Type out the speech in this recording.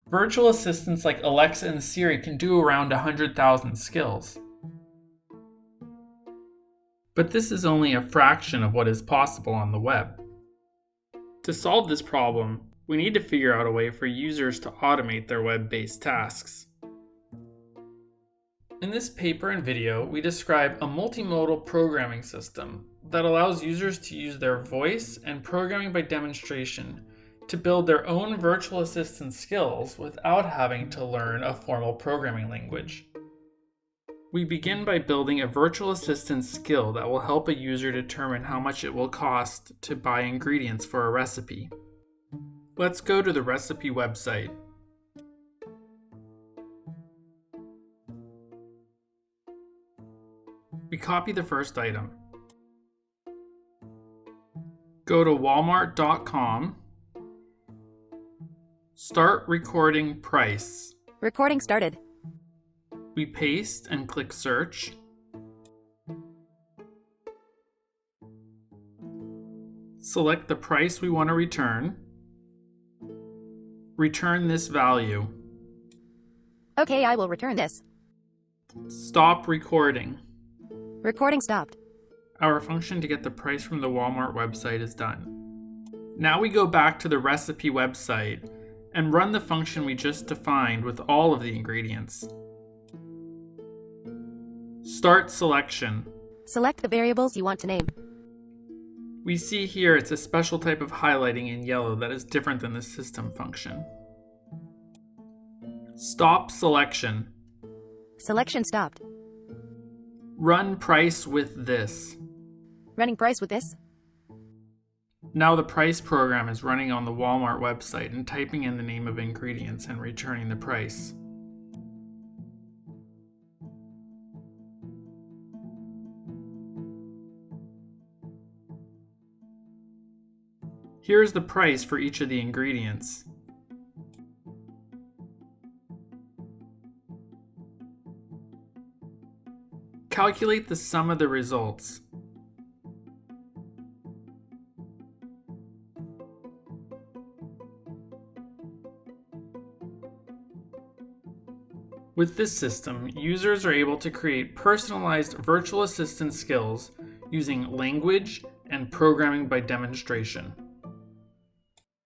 Virtual assistants like Alexa and Siri can do around 100,000 skills. But this is only a fraction of what is possible on the web. To solve this problem, we need to figure out a way for users to automate their web-based tasks. In this paper and video, we describe a multimodal programming system that allows users to use their voice and programming by demonstration to build their own virtual assistant skills without having to learn a formal programming language. We begin by building a virtual assistant skill that will help a user determine how much it will cost to buy ingredients for a recipe. Let's go to the recipe website. We copy the first item. Go to walmart.com. Start recording price. Recording started. We paste and click search. Select the price we want to return. Return this value. Okay, I will return this. Stop recording. Recording stopped. Our function to get the price from the Walmart website is done. Now we go back to the recipe website and run the function we just defined with all of the ingredients. Start selection. Select the variables you want to name. We see here it's a special type of highlighting in yellow that is different than the system function. Stop selection. Selection stopped. Run price with this. Running price with this. Now the price program is running on the Walmart website and typing in the name of ingredients and returning the price. Here is the price for each of the ingredients. Calculate the sum of the results. With this system, users are able to create personalized virtual assistant skills using language and programming by demonstration.